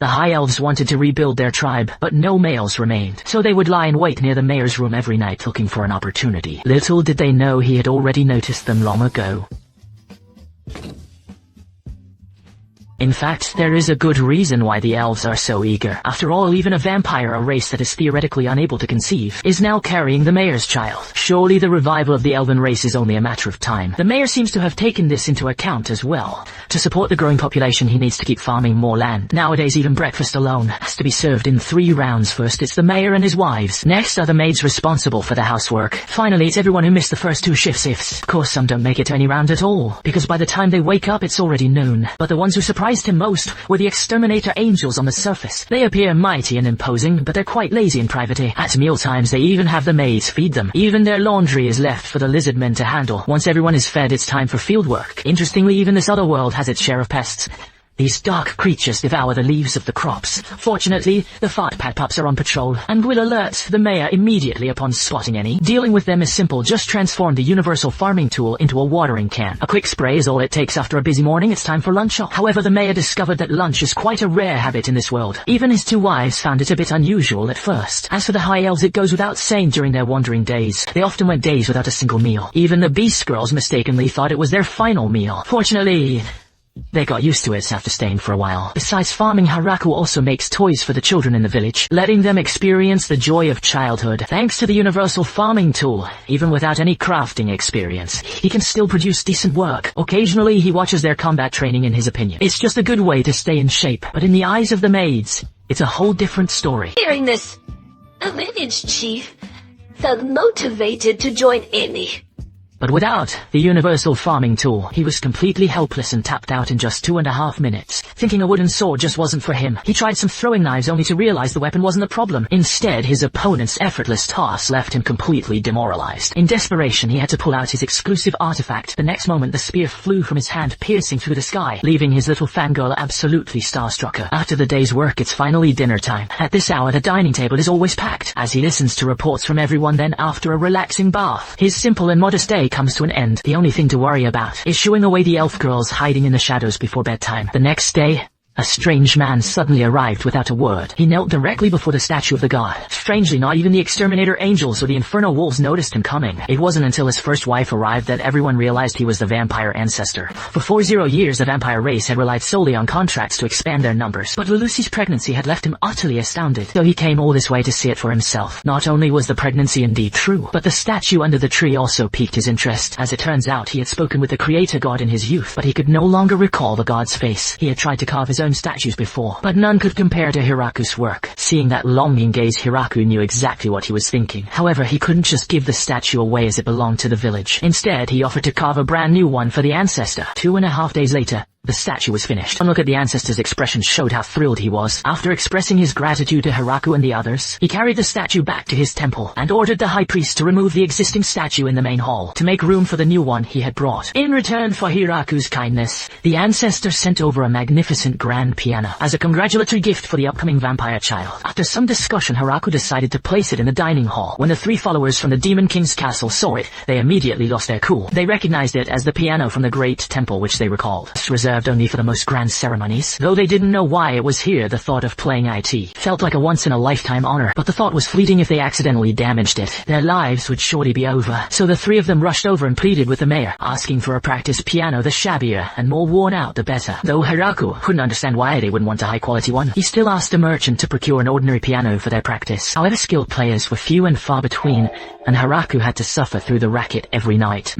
The High Elves wanted to rebuild their tribe, but no males remained, so they would lie in wait near the mayor's room every night looking for an opportunity. Little did they know he had already noticed them long ago. In fact, there is a good reason why the elves are so eager. After all, even a vampire, a race that is theoretically unable to conceive, is now carrying the mayor's child. Surely the revival of the elven race is only a matter of time. The mayor seems to have taken this into account as well. To support the growing population, he needs to keep farming more land. Nowadays, even breakfast alone has to be served in 3 rounds. First, it's the mayor and his wives. Next are the maids responsible for the housework. Finally, it's everyone who missed the first 2 shifts. Of course, some don't make it to any round at all, because by the time they wake up, it's already noon. But the ones who surprised him most were the exterminator angels on the surface. They appear mighty and imposing, but they're quite lazy in private. At mealtimes, they even have the maids feed them. Even their laundry is left for the lizard men to handle. Once everyone is fed, it's time for field work. Interestingly, even this other world has its share of pests. These dark creatures devour the leaves of the crops. Fortunately, the fart pad pups are on patrol and will alert the mayor immediately upon spotting any. Dealing with them is simple. Just transform the universal farming tool into a watering can. A quick spray is all it takes. After a busy morning, it's time for lunch. However, the mayor discovered that lunch is quite a rare habit in this world. Even his 2 wives found it a bit unusual at first. As for the High Elves, it goes without saying during their wandering days, they often went days without a single meal. Even the Beast Girls mistakenly thought it was their final meal. Fortunately, they got used to it after staying for a while. Besides farming, Hiraku also makes toys for the children in the village, letting them experience the joy of childhood. Thanks to the universal farming tool, even without any crafting experience, he can still produce decent work. Occasionally, he watches their combat training. In his opinion, it's just a good way to stay in shape. But in the eyes of the maids, it's a whole different story. Hearing this, the lineage chief felt motivated to join Annie. But without the universal farming tool, he was completely helpless and tapped out in just 2.5 minutes. Thinking a wooden sword just wasn't for him, he tried some throwing knives only to realize the weapon wasn't the problem. Instead, his opponent's effortless toss left him completely demoralized. In desperation, he had to pull out his exclusive artifact. The next moment, the spear flew from his hand, piercing through the sky, leaving his little fangirl absolutely starstruck. After the day's work, it's finally dinner time. At this hour, the dining table is always packed. As he listens to reports from everyone, then after a relaxing bath, his simple and modest day comes to an end. The only thing to worry about is shooing away the elf girls hiding in the shadows before bedtime. The next day, a strange man suddenly arrived without a word. He knelt directly before the statue of the god. Strangely, not even the exterminator angels or the inferno wolves noticed him coming. It wasn't until his first wife arrived that everyone realized he was the vampire ancestor. For 40 years, the vampire race had relied solely on contracts to expand their numbers. But Lucy's pregnancy had left him utterly astounded, so he came all this way to see it for himself. Not only was the pregnancy indeed true, but the statue under the tree also piqued his interest. As it turns out, he had spoken with the creator god in his youth, but he could no longer recall the god's face. He had tried to carve his own statues before, but none could compare to Hiraku's work. Seeing that longing gaze, Hiraku knew exactly what he was thinking. However, he couldn't just give the statue away as it belonged to the village. Instead, he offered to carve a brand new one for the ancestor. 2.5 days later, the statue was finished. One look at the ancestor's expression showed how thrilled he was. After expressing his gratitude to Hiraku and the others, he carried the statue back to his temple and ordered the high priest to remove the existing statue in the main hall to make room for the new one he had brought. In return for Hiraku's kindness, the ancestor sent over a magnificent grand piano as a congratulatory gift for the upcoming vampire child. After some discussion, Hiraku decided to place it in the dining hall. When the 3 followers from the Demon King's castle saw it, they immediately lost their cool. They recognized it as the piano from the great temple which they recalled. This reserved only for the most grand ceremonies. Though they didn't know why it was here, the thought of playing it felt like a once-in-a-lifetime honor. But the thought was fleeting. If they accidentally damaged it, their lives would surely be over. So the 3 of them rushed over and pleaded with the mayor, asking for a practice piano. The shabbier and more worn out, the better. Though Hiraku couldn't understand why they wouldn't want a high-quality one, he still asked a merchant to procure an ordinary piano for their practice. However, skilled players were few and far between, and Hiraku had to suffer through the racket every night.